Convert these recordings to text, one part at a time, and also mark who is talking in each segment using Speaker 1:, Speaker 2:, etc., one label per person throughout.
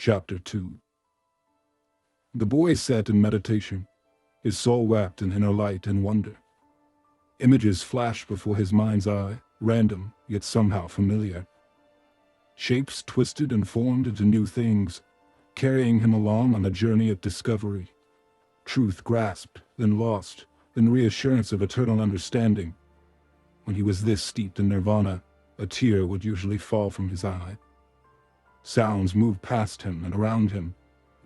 Speaker 1: Chapter 2. The boy sat in meditation, his soul wrapped in inner light and wonder. Images flashed before his mind's eye, random, yet somehow familiar. Shapes twisted and formed into new things, carrying him along on a journey of discovery. Truth grasped, then lost, then reassurance of eternal understanding. When he was this steeped in nirvana, a tear would usually fall from his eye. Sounds moved past him and around him,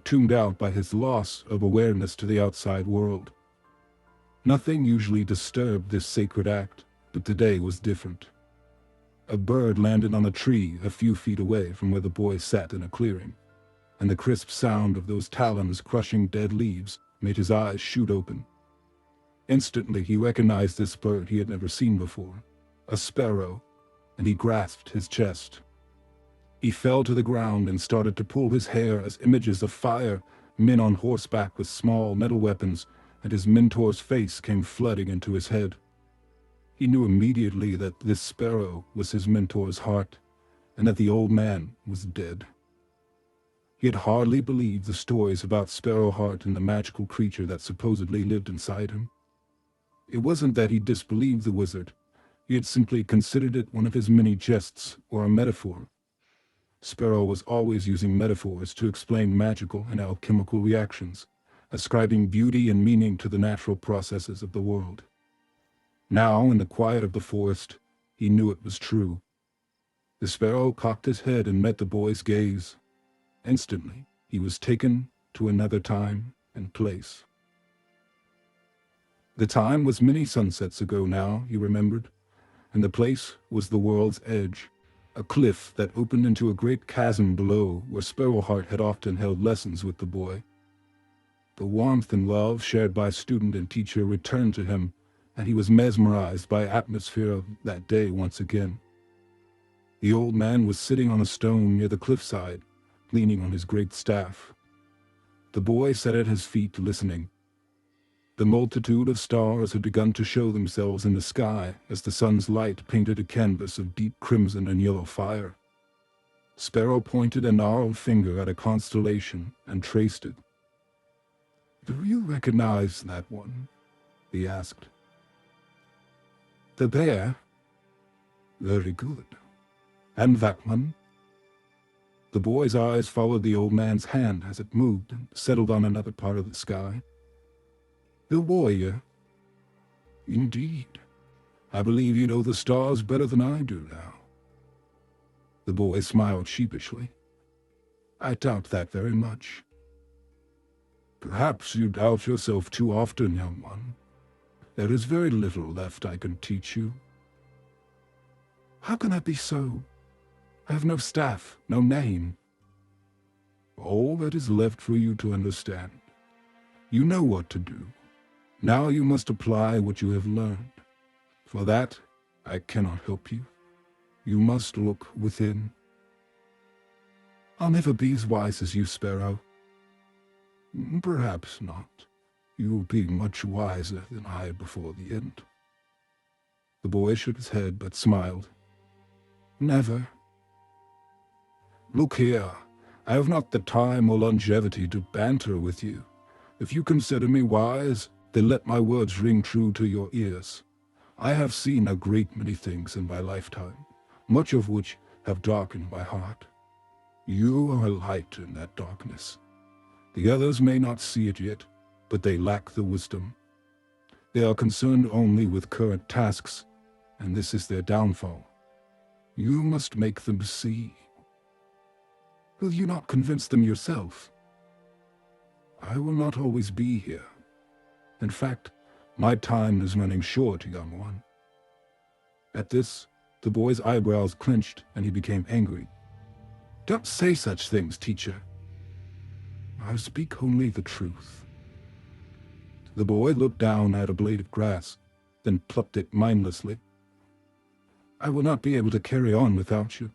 Speaker 1: tuned out by his loss of awareness to the outside world. Nothing usually disturbed this sacred act, but today was different. A bird landed on a tree a few feet away from where the boy sat in a clearing, and the crisp sound of those talons crushing dead leaves made his eyes shoot open. Instantly he recognized this bird he had never seen before, a sparrow, and he grasped his chest. He fell to the ground and started to pull his hair as images of fire, men on horseback with small metal weapons, and his mentor's face came flooding into his head. He knew immediately that this sparrow was his mentor's heart, and that the old man was dead. He had hardly believed the stories about SPARROWHEART and the magical creature that supposedly lived inside him. It wasn't that he disbelieved the wizard, he had simply considered it one of his many jests or a metaphor. Sparrow was always using metaphors to explain magical and alchemical reactions, ascribing beauty and meaning to the natural processes of the world. Now, in the quiet of the forest, he knew it was true. The sparrow cocked his head and met the boy's gaze. Instantly, he was taken to another time and place. The time was many sunsets ago now, he remembered, and the place was the world's edge. A cliff that opened into a great chasm below where SPARROWHEART had often held lessons with the boy. The warmth and love shared by student and teacher returned to him, and he was mesmerized by the atmosphere of that day once again. The old man was sitting on a stone near the cliffside, leaning on his great staff. The boy sat at his feet listening. The multitude of stars had begun to show themselves in the sky as the sun's light painted a canvas of deep crimson and yellow fire. Sparrow pointed a gnarled finger at a constellation and traced it. "Do you recognize that one?" he asked. "The bear?" "Very good. And that one?" The boy's eyes followed the old man's hand as it moved and settled on another part of the sky. "The warrior?" "Indeed. I believe you know the stars better than I do now." The boy smiled sheepishly. "I doubt that very much." "Perhaps you doubt yourself too often, young one. There is very little left I can teach you." "How can that be so? I have no staff, no name." "All that is left for you to understand. You know what to do. Now you must apply what you have learned. For that, I cannot help you. You must look within." "I'll never be as wise as you, Sparrow." "Perhaps not. You will be much wiser than I before the end." The boy shook his head but smiled. "Never." "Look here, I have not the time or longevity to banter with you. If you consider me wise, then let my words ring true to your ears. I have seen a great many things in my lifetime, much of which have darkened my heart. You are a light in that darkness. The others may not see it yet, but they lack the wisdom. They are concerned only with current tasks, and this is their downfall. You must make them see." "Will you not convince them yourself?" "I will not always be here. In fact, my time is running short, young one." At this, the boy's eyebrows clenched and he became angry. "Don't say such things, teacher." "I speak only the truth." The boy looked down at a blade of grass, then plucked it mindlessly. "I will not be able to carry on without you."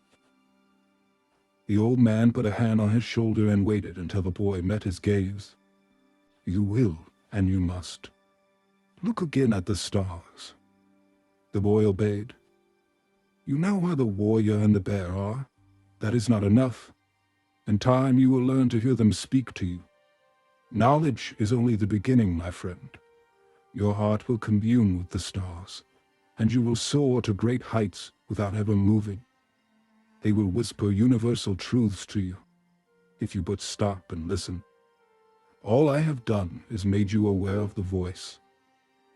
Speaker 1: The old man put a hand on his shoulder and waited until the boy met his gaze. "You will, and you must. Look again at the stars." The boy obeyed. "You know where the warrior and the bear are? That is not enough. In time you will learn to hear them speak to you. Knowledge is only the beginning, my friend. Your heart will commune with the stars, and you will soar to great heights without ever moving. They will whisper universal truths to you, if you but stop and listen. All I have done is made you aware of the voice.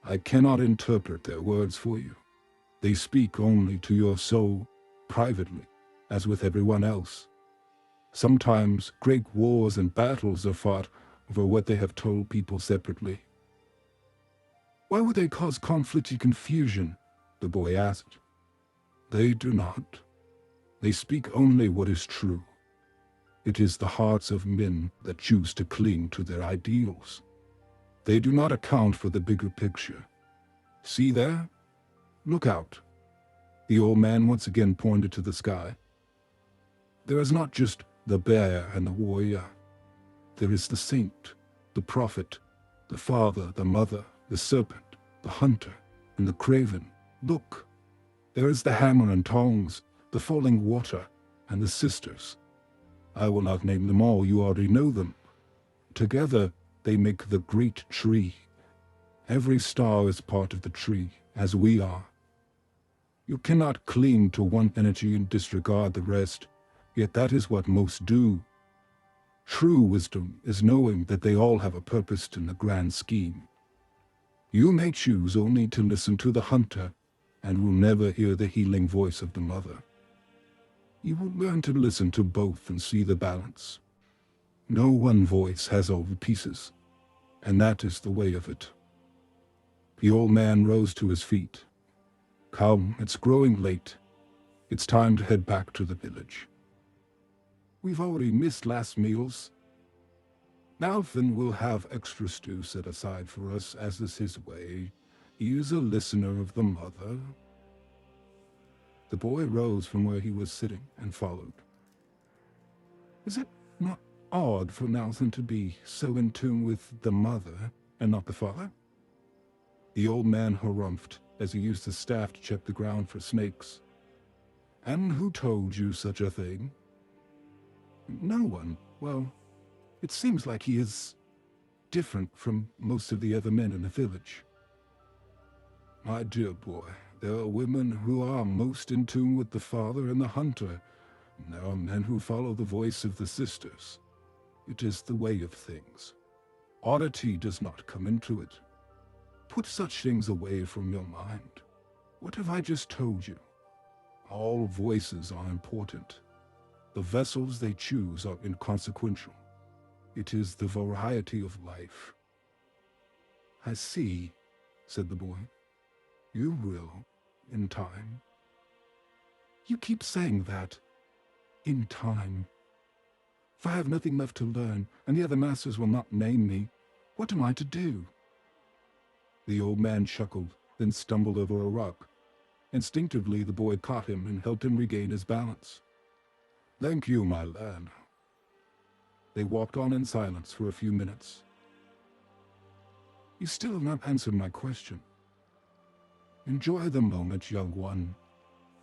Speaker 1: I cannot interpret their words for you. They speak only to your soul, privately, as with everyone else. Sometimes great wars and battles are fought over what they have told people separately. Why would they cause conflict and confusion? The boy asked. They do not. They speak only what is true. It is the hearts of men that choose to cling to their ideals. They do not account for the bigger picture. See there? Look out. The old man once again pointed to the sky. There is not just the bear and the warrior. There is the saint, the prophet, the father, the mother, the serpent, the hunter, and the craven. Look, there is the hammer and tongs, the falling water, and the sisters. I will not name them all, you already know them. Together, they make the great tree. Every star is part of the tree, as we are. You cannot cling to one energy and disregard the rest, yet that is what most do. True wisdom is knowing that they all have a purpose in the grand scheme. You may choose only to listen to the hunter, and will never hear the healing voice of the mother. You will learn to listen to both and see the balance. No one voice has all the pieces, and that is the way of it. The old man rose to his feet. Come, it's growing late. It's time to head back to the village. We've already missed last meals. Malvin will have extra stew set aside for us, as is his way. He is a listener of the mother. The boy rose from where he was sitting and followed. Is it not odd for Malvin to be so in tune with the mother and not the father? The old man harumphed as he used his staff to check the ground for snakes. And who told you such a thing? No one. Well, it seems like he is different from most of the other men in the village. My dear boy, there are women who are most in tune with the father and the hunter, and there are men who follow the voice of the sisters. It is the way of things. Oddity does not come into it. Put such things away from your mind. What have I just told you? All voices are important. The vessels they choose are inconsequential. It is the variety of life. I see, said the boy. You will, in time. You keep saying that. In time. If I have nothing left to learn, and the other masters will not name me, what am I to do? The old man chuckled, then stumbled over a rock. Instinctively, the boy caught him and helped him regain his balance. Thank you, my lad. They walked on in silence for a few minutes. You still have not answered my question. Enjoy the moment, young one.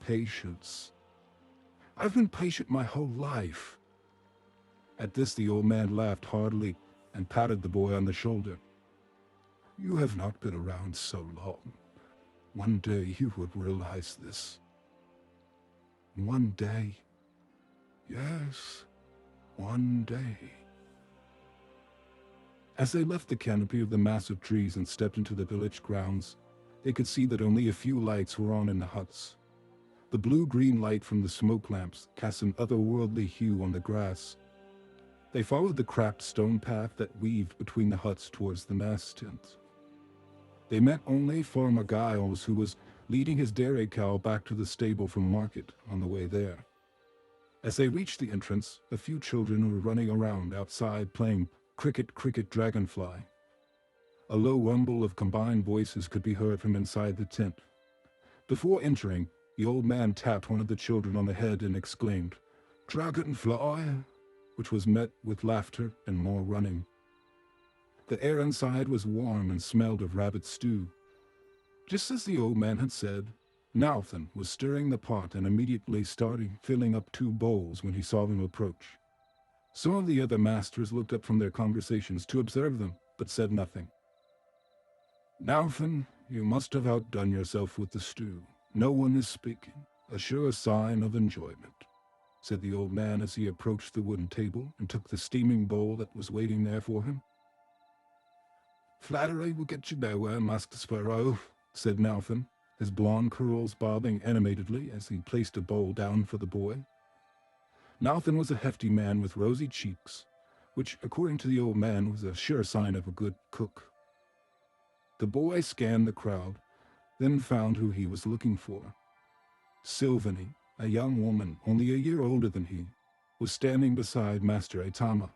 Speaker 1: Patience. I've been patient my whole life. At this, the old man laughed heartily and patted the boy on the shoulder. You have not been around so long. One day you would realize this. One day. Yes, one day. As they left the canopy of the massive trees and stepped into the village grounds, they could see that only a few lights were on in the huts. The blue-green light from the smoke lamps cast an otherworldly hue on the grass. They followed the cracked stone path that weaved between the huts towards the mass tent. They met only Farmer Giles, who was leading his dairy cow back to the stable from market on the way there. As they reached the entrance, a few children were running around outside playing Cricket, Cricket, Dragonfly. A low rumble of combined voices could be heard from inside the tent. Before entering, the old man tapped one of the children on the head and exclaimed, "Dragonfly," which was met with laughter and more running. The air inside was warm and smelled of rabbit stew. Just as the old man had said, Nathan was stirring the pot and immediately started filling up 2 bowls when he saw them approach. Some of the other masters looked up from their conversations to observe them, but said nothing. "Nauthin, you must have outdone yourself with the stew. No one is speaking. A sure sign of enjoyment," said the old man as he approached the wooden table and took the steaming bowl that was waiting there for him. "Flattery will get you nowhere, Master Sparrow," said Nauthin, his blonde curls bobbing animatedly as he placed a bowl down for the boy. Nauthin was a hefty man with rosy cheeks, which, according to the old man, was a sure sign of a good cook. The boy scanned the crowd, then found who he was looking for. Sylvanie, a young woman only a year older than he, was standing beside Master Aitama.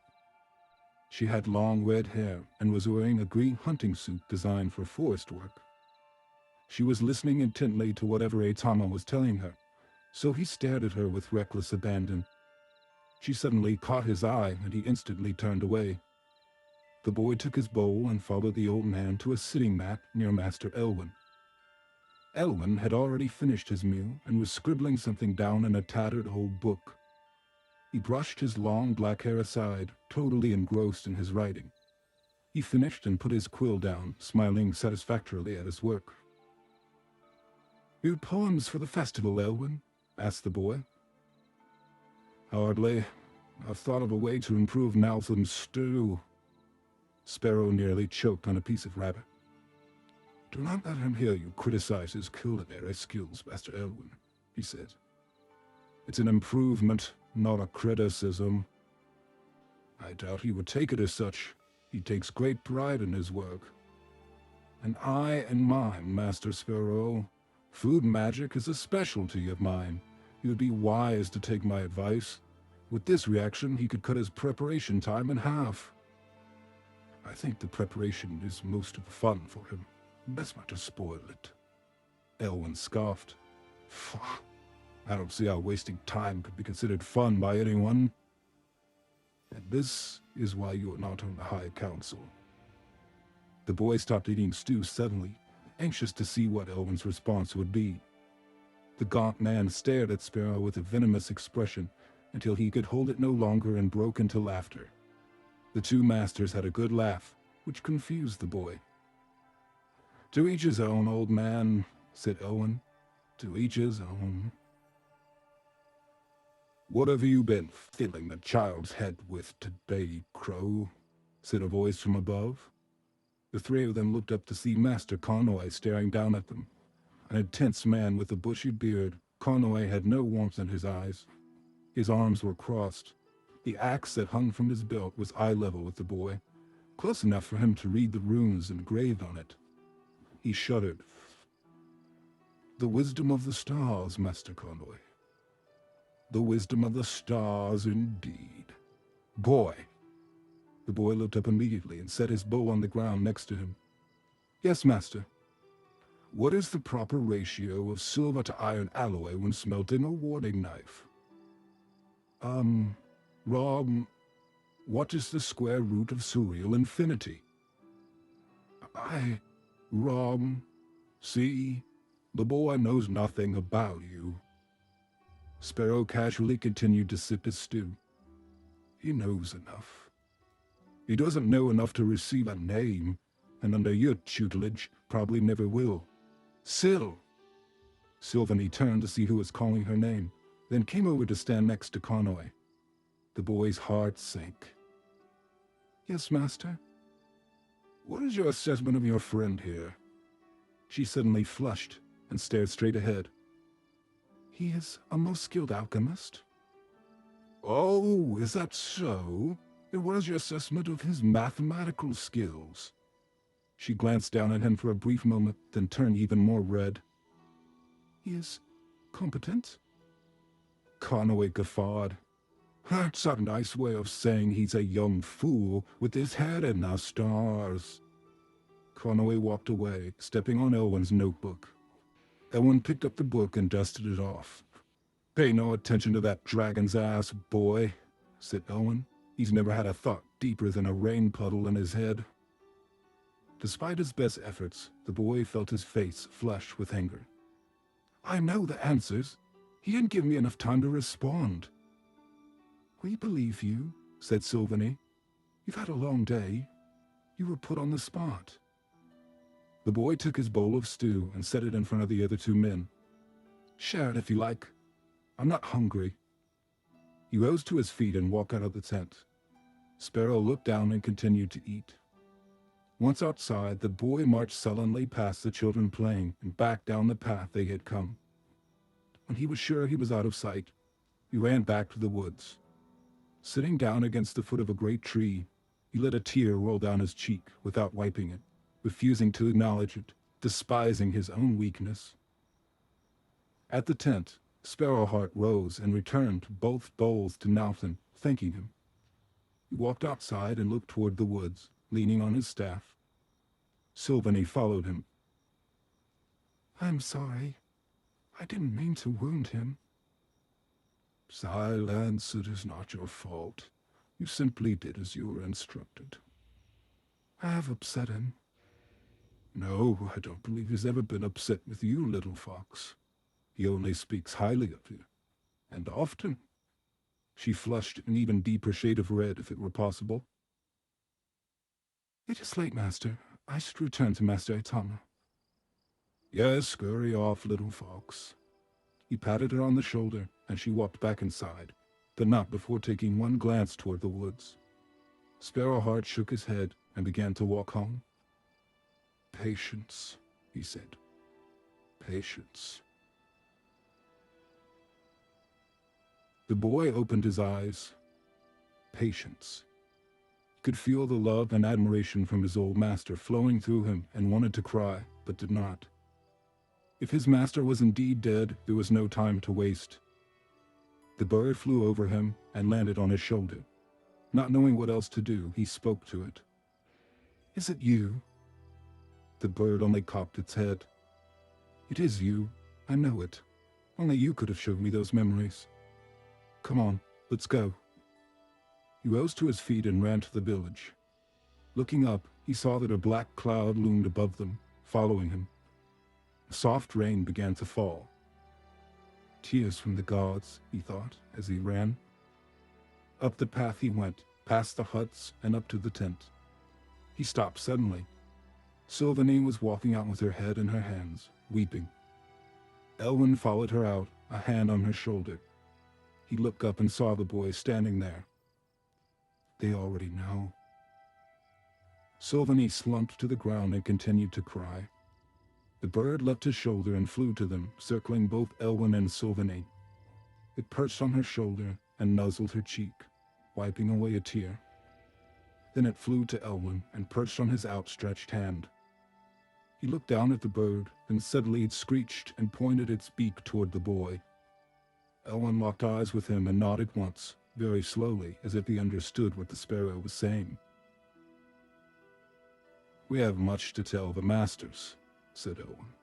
Speaker 1: She had long red hair and was wearing a green hunting suit designed for forest work. She was listening intently to whatever Aitama was telling her, so he stared at her with reckless abandon. She suddenly caught his eye and he instantly turned away. The boy took his bowl and followed the old man to a sitting mat near Master Elwyn. Elwyn had already finished his meal and was scribbling something down in a tattered old book. He brushed his long black hair aside, totally engrossed in his writing. He finished and put his quill down, smiling satisfactorily at his work. "New poems for the festival, Elwyn?" asked the boy. "Hardly. I've thought of a way to improve Nauthin's stew." Sparrow nearly choked on a piece of rabbit. "Do not let him hear you criticize his culinary skills, Master Elwyn," he said. "It's an improvement, not a criticism." "I doubt he would take it as such. He takes great pride in his work." "And I in mine, Master Sparrow. Food magic is a specialty of mine. He would be wise to take my advice. With this reaction, he could cut his preparation time in half." "I think the preparation is most of the fun for him. Best not to spoil it." Elwyn scoffed. "I don't see how wasting time could be considered fun by anyone. And this is why you are not on the High Council." The boy stopped eating stew suddenly, anxious to see what Elwyn's response would be. The gaunt man stared at Sparrow with a venomous expression until he could hold it no longer and broke into laughter. The two masters had a good laugh, which confused the boy. "To each his own, old man," said Elwyn. "To each his own." "What have you been filling the child's head with today, Crow?" said a voice from above. The three of them looked up to see Master Conway staring down at them. An intense man with a bushy beard, Conway had no warmth in his eyes. His arms were crossed. The axe that hung from his belt was eye level with the boy, close enough for him to read the runes engraved on it. He shuddered. "The wisdom of the stars, Master Conway. The wisdom of the stars, indeed. Boy!" The boy looked up immediately and set his bow on the ground next to him. "Yes, master." "What is the proper ratio of silver to iron alloy when smelting a warding knife?" Rob, what is the square root of surreal infinity?" Rob, see, the boy knows nothing about you." Sparrow casually continued to sip his stew. "He knows enough. He doesn't know enough to receive a name, and under your tutelage probably never will. Syl!" Sylvanie turned to see who was calling her name, then came over to stand next to Conway. The boy's heart sank. "Yes, master?" "What is your assessment of your friend here?" She suddenly flushed and stared straight ahead. "He is a most skilled alchemist." "Oh, is that so? And what is your assessment of his mathematical skills?" She glanced down at him for a brief moment, then turned even more red. "He is competent." Conway guffawed. "That's a nice way of saying he's a young fool with his head in the stars." Conway walked away, stepping on Elwyn's notebook. Elwyn picked up the book and dusted it off. "Pay no attention to that dragon's ass, boy," said Elwyn. "He's never had a thought deeper than a rain puddle in his head." Despite his best efforts, the boy felt his face flush with anger. "I know the answers. He didn't give me enough time to respond." "We believe you," said Sylvanie. "You've had a long day. You were put on the spot." The boy took his bowl of stew and set it in front of the other two men. "Share it if you like. I'm not hungry." He rose to his feet and walked out of the tent. Sparrow looked down and continued to eat. Once outside, the boy marched sullenly past the children playing and back down the path they had come. When he was sure he was out of sight, he ran back to the woods. Sitting down against the foot of a great tree, he let a tear roll down his cheek without wiping it, refusing to acknowledge it, despising his own weakness. At the tent, Sparrowheart rose and returned both bowls to Nathan, thanking him. He walked outside and looked toward the woods, leaning on his staff. Sylvanie followed him. "I'm sorry. I didn't mean to wound him." "Silence, it is not your fault. You simply did as you were instructed." "I have upset him." "No, I don't believe he's ever been upset with you, little fox. He only speaks highly of you. And often." She flushed an even deeper shade of red, if it were possible. "It is late, Master. I should return to Master Aitama." "Yes, scurry off, little fox." He patted her on the shoulder, and she walked back inside, but not before taking one glance toward the woods. Sparrowheart shook his head and began to walk home. "Patience," he said. "Patience." The boy opened his eyes. Patience. He could feel the love and admiration from his old master flowing through him and wanted to cry, but did not. If his master was indeed dead, there was no time to waste. The bird flew over him and landed on his shoulder. Not knowing what else to do, he spoke to it. "Is it you?" The bird only cocked its head. "It is you. I know it. Only you could have shown me those memories. Come on, let's go." He rose to his feet and ran to the village. Looking up, he saw that a black cloud loomed above them, following him. A soft rain began to fall. "Tears from the gods," he thought as he ran. Up the path he went, past the huts and up to the tent. He stopped suddenly. Sylvanie was walking out with her head in her hands, weeping. Elwyn followed her out, a hand on her shoulder. He looked up and saw the boy standing there. They already know. Sylvanie slumped to the ground and continued to cry. The bird left his shoulder and flew to them, circling both Elwyn and Sylvanie. It perched on her shoulder and nuzzled her cheek, wiping away a tear. Then it flew to Elwyn and perched on his outstretched hand. He looked down at the bird, and suddenly it screeched and pointed its beak toward the boy. Elwyn locked eyes with him and nodded once, very slowly, as if he understood what the sparrow was saying. "We have much to tell the masters," said Elwyn.